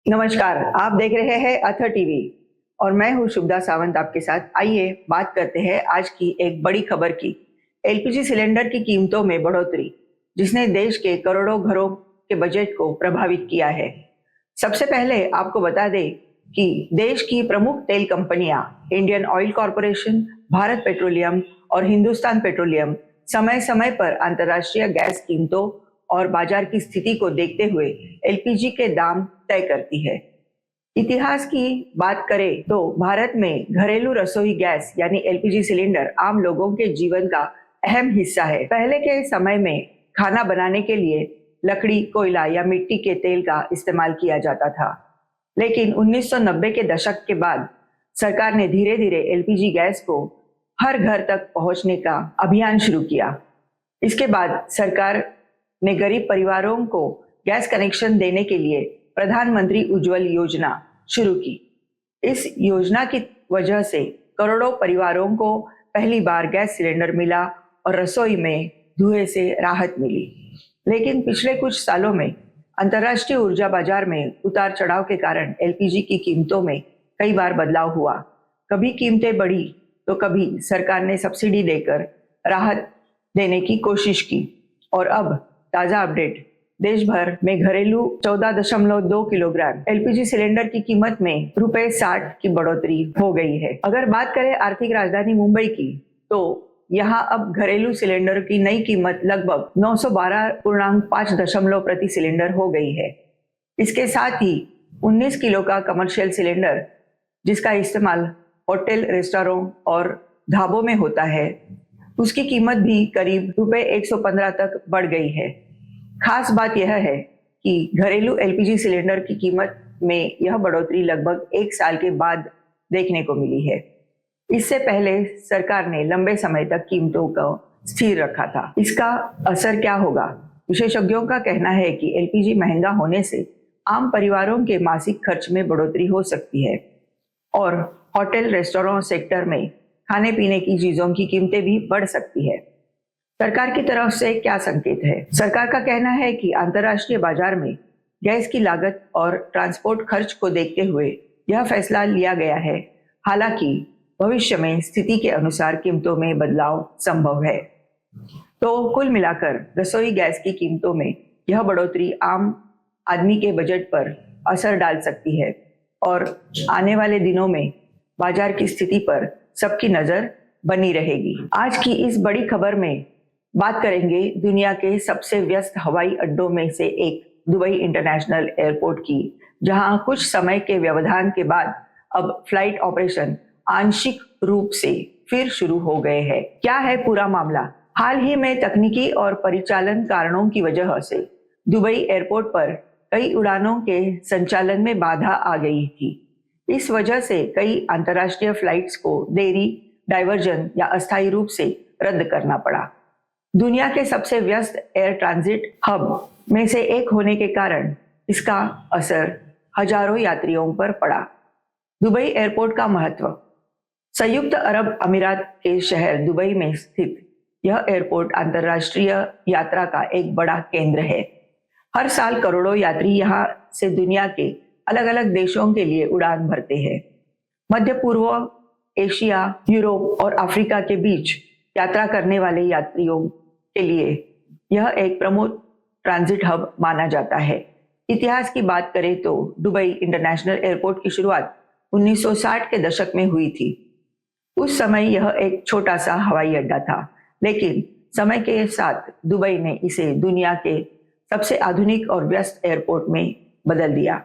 नमस्कार, आप देख रहे हैं अथर टीवी और मैं हूं शुभदा सावंत आपके साथ। आइए बात करते हैं आज की एक बड़ी खबर की। एलपीजी सिलेंडर की कीमतों में बढ़ोतरी, जिसने देश के करोड़ों घरों के बजट को प्रभावित किया है। सबसे पहले आपको बता दें कि देश की प्रमुख तेल कंपनियां Indian oil corporation, Bharat petroleum और हिंदुस्तान पेट्रोलियम समय समय पर अंतर्राष्ट्रीय गैस कीमतों और बाजार की स्थिति को देखते हुए एलपीजी के दाम तय करती है। इतिहास की बात करें तो भारत में घरेलू रसोई गैस यानी एलपीजी सिलेंडर आम लोगों के जीवन का अहम हिस्सा है। पहले के समय में खाना बनाने के लिए लकड़ी, कोयला या मिट्टी के तेल का इस्तेमाल किया जाता था, लेकिन 1990 के दशक के बाद सरकार ने धीरे धीरे एलपीजी गैस को हर घर तक पहुंचने का अभियान शुरू किया। इसके बाद सरकार ने गरीब परिवारों को गैस कनेक्शन देने के लिए प्रधानमंत्री उज्ज्वल योजना शुरू की। इस योजना की वजह से करोड़ों परिवारों को पहली बार गैस सिलेंडर मिला और रसोई में धुएं से राहत मिली। लेकिन पिछले कुछ सालों में अंतर्राष्ट्रीय ऊर्जा बाजार में उतार चढ़ाव के कारण एलपीजी की कीमतों में कई बार बदलाव हुआ। कभी कीमतें बढ़ी तो कभी सरकार ने सब्सिडी देकर राहत देने की कोशिश की। और अब ताजा अपडेट, देश भर में घरेलू 14.2 किलोग्राम एलपीजी सिलेंडर की कीमत में ₹60 की बढ़ोतरी हो गई है। अगर बात करें आर्थिक राजधानी मुंबई की, तो यहाँ अब घरेलू सिलेंडर की नई कीमत लगभग 912.5 प्रति सिलेंडर हो गई है। इसके साथ ही 19 किलो का कमर्शियल सिलेंडर, जिसका इस्तेमाल होटल, रेस्टोरेंट और ढाबों में होता है, उसकी कीमत भी करीब ₹115 तक बढ़ गई है। खास बात यह है कि घरेलू एलपीजी सिलेंडर की कीमत में यह बढ़ोतरी लगभग 1 साल के बाद देखने को मिली है। इससे पहले सरकार ने लंबे समय तक कीमतों को स्थिर रखा था। इसका असर क्या होगा? विशेषज्ञों का कहना है कि एलपीजी महंगा होने से आम परिवारों के मासिक खर्च में बढ़ोतरी हो सकती है और होटल, रेस्टोरेंट सेक्टर में खाने पीने की चीजों की कीमतें भी बढ़ सकती है। सरकार की तरफ से क्या संकेत है? सरकार का कहना है कि अंतर्राष्ट्रीय बाजार में गैस की लागत और ट्रांसपोर्ट खर्च को देखते हुए यह फैसला लिया गया है। हालांकि भविष्य में स्थिति के अनुसार कीमतों में बदलाव संभव है। तो कुल मिलाकर रसोई गैस की कीमतों में यह बढ़ोतरी आम आदमी के बजट पर असर डाल सकती है और आने वाले दिनों में बाजार की स्थिति पर सबकी नजर बनी रहेगी। आज की इस बड़ी खबर में बात करेंगे दुनिया के सबसे व्यस्त हवाई अड्डों में से एक दुबई इंटरनेशनल एयरपोर्ट की, जहां कुछ समय के व्यवधान के बाद अब फ्लाइट ऑपरेशन आंशिक रूप से फिर शुरू हो गए हैं। क्या है पूरा मामला? हाल ही में तकनीकी और परिचालन कारणों की वजह से दुबई एयरपोर्ट पर कई उड़ानों के संचालन में बाधा आ गई थी। इस वजह से कई अंतर्राष्ट्रीय फ्लाइट्स को देरी, डाइवर्जन या अस्थायी रूप से रद्द करना पड़ा। दुनिया के सबसे व्यस्त एयर ट्रांजिट हब में से एक होने के कारण इसका असर हजारों यात्रियों पर पड़ा। दुबई एयरपोर्ट का महत्व। संयुक्त अरब अमीरात के शहर दुबई में स्थित यह एयरपोर्ट अंतर्राष्ट्रीय यात्रा का एक बड़ा केंद्र है। हर साल करोड़ों यात्री यहाँ से दुनिया के अलग अलग देशों के लिए उड़ान भरते हैं। मध्य पूर्व, एशिया, यूरोप और अफ्रीका के बीच यात्रा करने वाले यात्रियों के लिए यह एक प्रमुख ट्रांजिट हब माना जाता है। इतिहास की बात करें तो दुबई इंटरनेशनल एयरपोर्ट की शुरुआत 1960 के दशक में हुई थी। उस समय यह एक छोटा सा हवाई अड्डा था, लेकिन समय के साथ दुबई ने इसे दुनिया के सबसे आधुनिक और व्यस्त एयरपोर्ट में बदल दिया।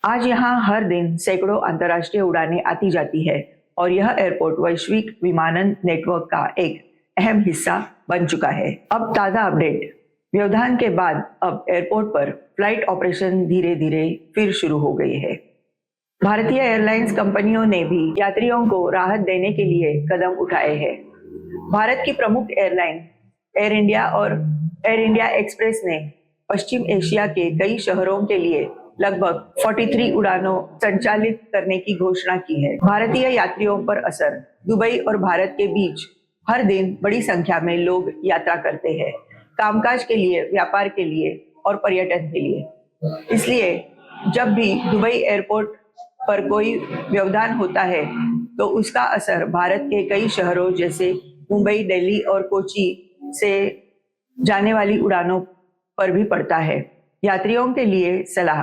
आज यहाँ हर दिन सैकड़ों अंतर्राष्ट्रीय उड़ानें आती जाती है और यह एयरपोर्ट वैश्विक विमानन नेटवर्क का एक अहम हिस्सा बन चुका है। अब ताजा अपडेट, व्यवधान के बाद अब एयरपोर्ट पर फ्लाइट ऑपरेशन धीरे धीरे फिर शुरू हो गए हैं। भारतीय एयरलाइंस कंपनियों ने भी यात्रियों को राहत देने के लिए कदम उठाए हैं। भारत की प्रमुख एयरलाइन एयर इंडिया और एयर इंडिया एक्सप्रेस ने पश्चिम एशिया के कई शहरों के लिए लगभग 43 उड़ानों संचालित करने की घोषणा की है। भारतीय यात्रियों पर असर। दुबई और भारत के बीच हर दिन बड़ी संख्या में लोग यात्रा करते हैं, कामकाज के लिए, व्यापार के लिए और पर्यटन के लिए। इसलिए जब भी दुबई एयरपोर्ट पर कोई व्यवधान होता है तो उसका असर भारत के कई शहरों जैसे मुंबई, दिल्ली और कोची से जाने वाली उड़ानों पर भी पड़ता है। यात्रियों के लिए सलाह।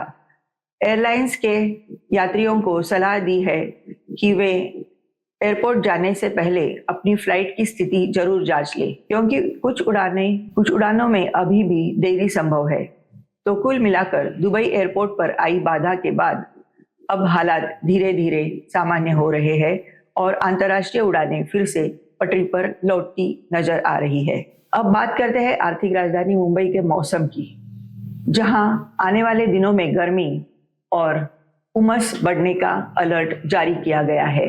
एयरलाइंस के यात्रियों को सलाह दी है कि वे एयरपोर्ट जाने से पहले अपनी फ्लाइट की स्थिति जरूर जांच लें, क्योंकि कुछ उड़ानों में अभी भी देरी संभव है। तो कुल मिलाकर दुबई एयरपोर्ट पर आई बाधा के बाद अब हालात धीरे धीरे सामान्य हो रहे हैं और अंतर्राष्ट्रीय उड़ानें फिर से पटरी पर लौटती नजर आ रही है। अब बात करते हैं आर्थिक राजधानी मुंबई के मौसम की, जहां आने वाले दिनों में गर्मी और उमस बढ़ने का अलर्ट जारी किया गया है।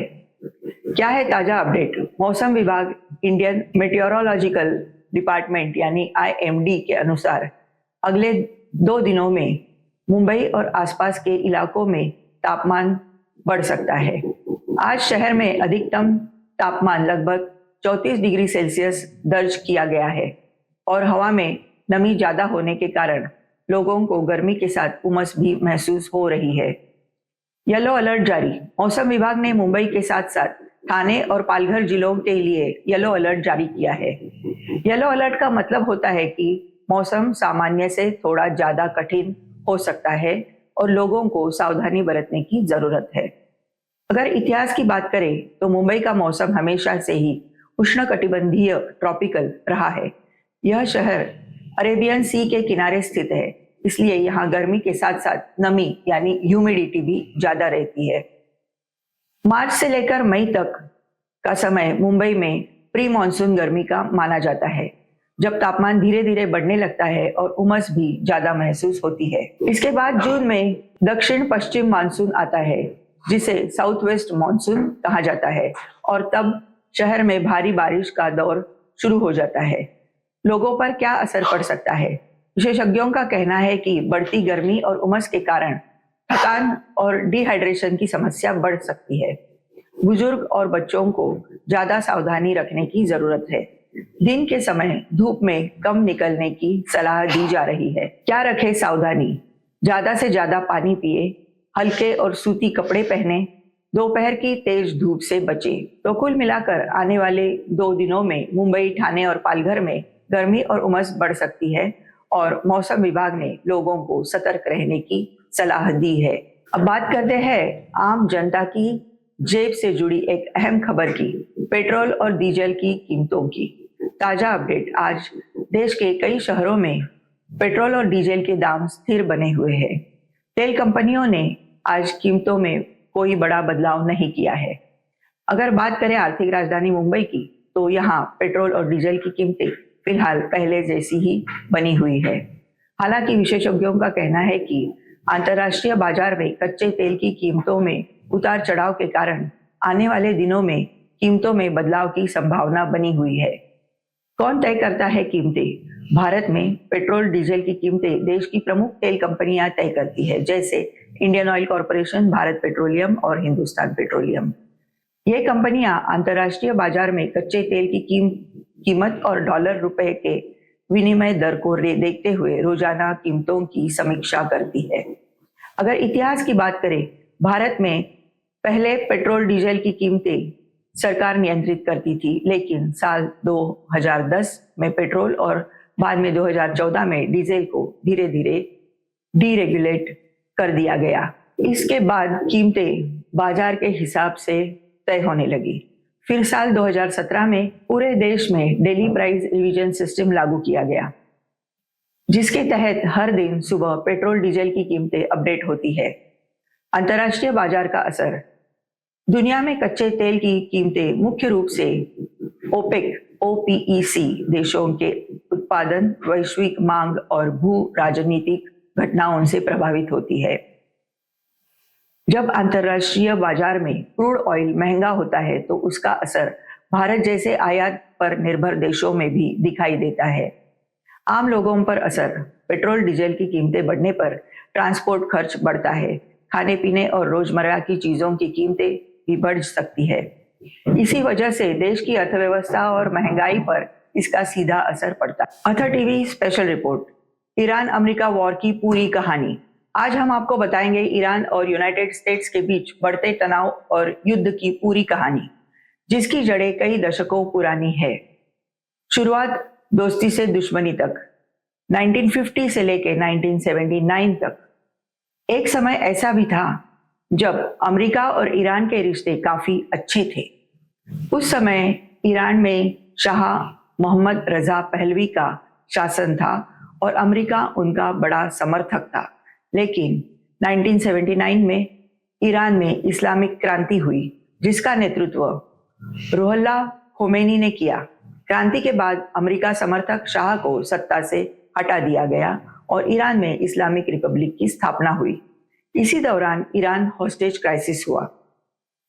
क्या है ताजा अपडेट? मौसम विभाग इंडियन मेट्रोलॉजिकल डिपार्टमेंट यानी IMD के अनुसार अगले 2 दिनों में मुंबई और आसपास के इलाकों में तापमान बढ़ सकता है। आज शहर में अधिकतम तापमान लगभग 34 डिग्री सेल्सियस दर्ज किया गया है और हवा में नमी ज्यादा होने के कारण लोगों को गर्मी के साथ उमस भी महसूस हो रही है। येलो अलर्ट जारी। मौसम विभाग ने मुंबई के साथ साथ ठाणे और पालघर जिलों के लिए येलो अलर्ट जारी किया है। येलो अलर्ट का मतलब होता है कि मौसम सामान्य से थोड़ा ज्यादा कठिन हो सकता है और लोगों को सावधानी बरतने की जरूरत है। अगर इतिहास की बात करें तो मुंबई का मौसम हमेशा से ही उष्णकटिबंधीय ट्रॉपिकल रहा है। यह शहर अरेबियन सी के किनारे स्थित है, इसलिए यहाँ गर्मी के साथ साथ नमी यानी ह्यूमिडिटी भी ज्यादा रहती है। मार्च से लेकर मई तक का समय मुंबई में प्री मानसून गर्मी का माना जाता है, जब तापमान धीरे धीरे बढ़ने लगता है और उमस भी ज्यादा महसूस होती है। इसके बाद जून में दक्षिण पश्चिम मानसून आता है, जिसे साउथ वेस्ट मानसून कहा जाता है, और तब शहर में भारी बारिश का दौर शुरू हो जाता है। लोगों पर क्या असर पड़ सकता है? विशेषज्ञों का कहना है कि बढ़ती गर्मी और उमस के कारण थकान और डिहाइड्रेशन की समस्या बढ़ सकती है। बुजुर्ग और बच्चों को ज्यादा सावधानी रखने की जरूरत है। दिन के समय धूप में कम निकलने की सलाह दी जा रही है। क्या रखें सावधानी? ज्यादा से ज्यादा पानी पिए, हल्के और सूती कपड़े पहने, दोपहर की तेज धूप से बचे। तो कुल मिलाकर आने वाले 2 दिनों में मुंबई, ठाणे और पालघर में गर्मी और उमस बढ़ सकती है और मौसम विभाग ने लोगों को सतर्क रहने की सलाह दी है। अब बात करते हैं आम जनता की जेब से जुड़ी एक अहम खबर की, पेट्रोल और डीजल की कीमतों की। ताजा अपडेट। आज देश के कई शहरों में पेट्रोल और डीजल के दाम स्थिर बने हुए हैं। तेल कंपनियों ने आज कीमतों में कोई बड़ा बदलाव नहीं किया है। अगर बात करें आर्थिक राजधानी मुंबई की, तो यहाँ पेट्रोल और डीजल की कीमतें फिलहाल पहले जैसी ही बनी हुई है। हालांकि विशेषज्ञों का कहना है कि अंतर्राष्ट्रीय बाजार में कच्चे तेल की कीमतों में उतार चढ़ाव के कारण आने वाले दिनों में कीमतों में बदलाव की संभावना बनी हुई है। कौन तय करता है कीमतें? भारत में पेट्रोल डीजल की कीमतें देश की प्रमुख तेल कंपनियां तय करती है, जैसे Indian oil corporation, Bharat petroleum और हिंदुस्तान पेट्रोलियम। ये कंपनियां अंतर्राष्ट्रीय बाजार में कच्चे तेल की कीमत और डॉलर रुपए के विनिमय दर को देखते हुए रोजाना कीमतों की समीक्षा करती है। अगर इतिहास की बात करें, भारत में पहले पेट्रोल डीजल की कीमतें सरकार नियंत्रित करती थी, लेकिन साल 2010 में पेट्रोल और बाद में 2014 में डीजल को धीरे धीरे डीरेगुलेट कर दिया गया। इसके बाद कीमतें बाजार के हिसाब से तय होने लगी। फिर साल 2017 में पूरे देश में डेली प्राइस रिवीजन सिस्टम लागू किया गया, जिसके तहत हर दिन सुबह पेट्रोल डीजल की कीमतें अपडेट होती है। अंतर्राष्ट्रीय बाजार का असर। दुनिया में कच्चे तेल की कीमतें मुख्य रूप से OPEC देशों के उत्पादन, वैश्विक मांग और भू राजनीतिक घटनाओं से प्रभावित होती है। जब अंतर्राष्ट्रीय बाजार में क्रूड ऑयल महंगा होता है तो उसका असर भारत जैसे आयात पर निर्भर देशों में भी दिखाई देता है। आम लोगों पर असर। पेट्रोल डीजल की कीमतें बढ़ने पर ट्रांसपोर्ट खर्च बढ़ता है, खाने पीने और रोजमर्रा की चीजों की कीमतें भी बढ़ सकती है। इसी वजह से देश की अर्थव्यवस्था और महंगाई पर इसका सीधा असर पड़ता है। अथर TV special report. Iran America war की पूरी कहानी। आज हम आपको बताएंगे ईरान और यूनाइटेड स्टेट्स के बीच बढ़ते तनाव और युद्ध की पूरी कहानी, जिसकी जड़ें कई दशकों पुरानी है। शुरुआत दोस्ती से दुश्मनी तक, 1950 से लेकर 1979 तक। एक समय ऐसा भी था जब अमेरिका और ईरान के रिश्ते काफी अच्छे थे। उस समय ईरान में शाह मोहम्मद रजा पहलवी का शासन था और अमेरिका उनका बड़ा समर्थक था। लेकिन 1979 में ईरान में इस्लामिक क्रांति हुई, जिसका नेतृत्व रुहुल्लाह खोमेनी ने किया। क्रांति के बाद अमेरिका समर्थक शाह को सत्ता से हटा दिया गया और ईरान में इस्लामिक रिपब्लिक की स्थापना हुई। इसी दौरान ईरान हॉस्टेज क्राइसिस हुआ,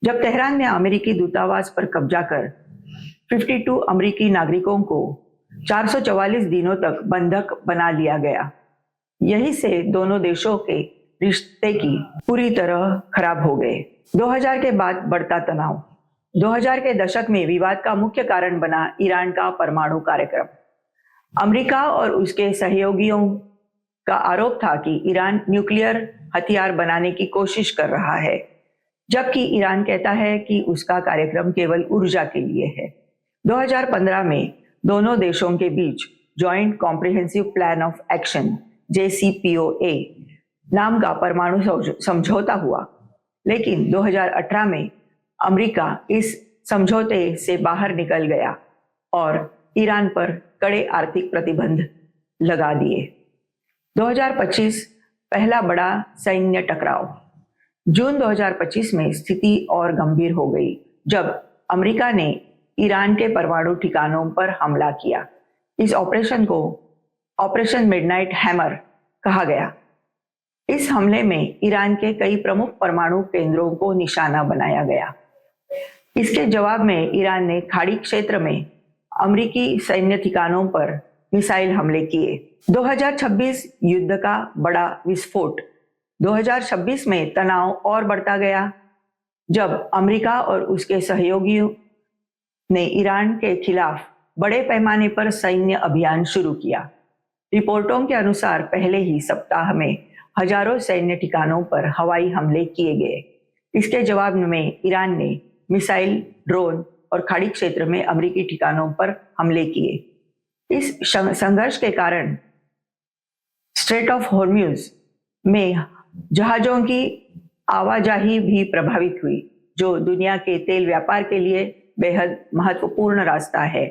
जब तेहरान में अमेरिकी दूतावास पर कब्जा कर 52 अमेरिकी नागरिकों को 444 दिनों तक बंधक बना लिया गया। यही से दोनों देशों के रिश्ते की पूरी तरह खराब हो गए। 2000 के बाद बढ़ता तनाव। 2000 के दशक में विवाद का मुख्य कारण बना ईरान का परमाणु कार्यक्रम। अमेरिका और उसके सहयोगियों का आरोप था कि ईरान न्यूक्लियर हथियार बनाने की कोशिश कर रहा है, जबकि ईरान कहता है कि उसका कार्यक्रम केवल ऊर्जा के लिए है। 2015 में दोनों देशों के बीच joint comprehensive plan of action JCPOA नाम का परमाणु समझौता हुआ, लेकिन 2018 में अमेरिका इस समझौते से बाहर निकल गया और ईरान पर कड़े आर्थिक प्रतिबंध लगा दिए। 2025 पहला बड़ा सैन्य टकराव। जून 2025 में स्थिति और गंभीर हो गई जब अमेरिका ने ईरान के परमाणु ठिकानों पर हमला किया। इस ऑपरेशन को ऑपरेशन मिडनाइट हैमर कहा गया। इस हमले में ईरान के कई प्रमुख परमाणु केंद्रों को निशाना बनाया गया। इसके जवाब में ईरान ने खाड़ी क्षेत्र में अमेरिकी सैन्य ठिकानों पर मिसाइल हमले किए। 2026 युद्ध का बड़ा विस्फोट। 2026 में तनाव और बढ़ता गया जब अमेरिका और उसके सहयोगियों ने ईरान के खिलाफ बड़े पैमाने पर सैन्य अभियान शुरू किया। रिपोर्टों के अनुसार पहले ही सप्ताह में हजारों सैन्य ठिकानों पर हवाई हमले किए गए। इसके जवाब में ईरान ने मिसाइल, ड्रोन और खाड़ी क्षेत्र में अमेरिकी ठिकानों पर हमले किए। इस संघर्ष के कारण स्ट्रेट ऑफ हॉर्मुज में जहाजों की आवाजाही भी प्रभावित हुई, जो दुनिया के तेल व्यापार के लिए बेहद महत्वपूर्ण रास्ता है।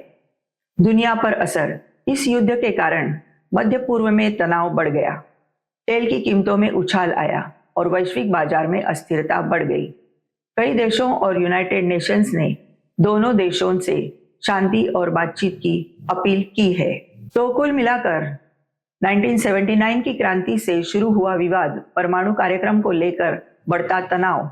दुनिया पर असर। इस युद्ध के कारण मध्य पूर्व में तनाव बढ़ गया, तेल की कीमतों में उछाल आया और वैश्विक बाजार में अस्थिरता बढ़ गई। कई देशों और यूनाइटेड नेशंस ने दोनों देशों से शांति और बातचीत की अपील की है। तो कुल मिलाकर 1979 की क्रांति से शुरू हुआ विवाद, परमाणु कार्यक्रम को लेकर बढ़ता तनाव,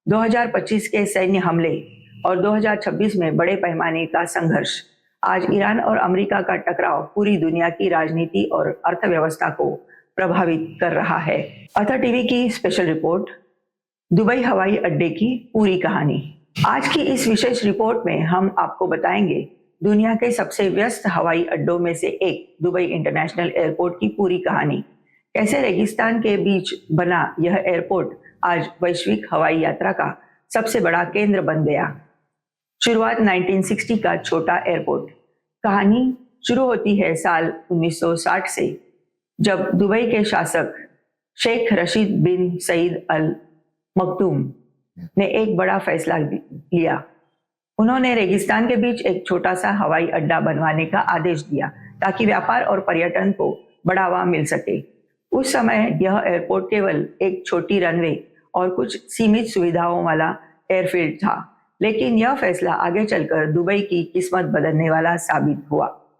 2025 के सैन्य हमले और 2026 में बड़े पैमाने का संघर्ष, आज ईरान और अमेरिका का टकराव पूरी दुनिया की राजनीति और अर्थव्यवस्था को प्रभावित कर रहा है। अतः टीवी की स्पेशल रिपोर्ट, दुबई हवाई अड्डे की पूरी कहानी। आज की इस विशेष रिपोर्ट में हम आपको बताएंगे दुनिया के सबसे व्यस्त हवाई अड्डों में से एक दुबई इंटरनेशनल एयरपोर्ट की पूरी कहानी। कैसे रेगिस्तान के बीच बना यह एयरपोर्ट आज वैश्विक हवाई यात्रा का सबसे बड़ा केंद्र बन गया। शुरुआत 1960 का छोटा एयरपोर्ट। कहानी शुरू होती है साल 1960 से, जब दुबई के शासक शेख रशीद बिन सईद अल मखदूम ने एक बड़ा फैसला लिया। उन्होंने रेगिस्तान के बीच एक छोटा सा हवाई अड्डा बनवाने का आदेश दिया ताकि व्यापार और पर्यटन को बढ़ावा मिल सके। उस समय यह एयरपोर्ट केवल एक छोटी रनवे और कुछ सीमित सुविधाओं वाला एयरफील्ड था, लेकिन यह फैसला आगे चलकर दुबई की किस्मत बदलने वाला साबित हुआ।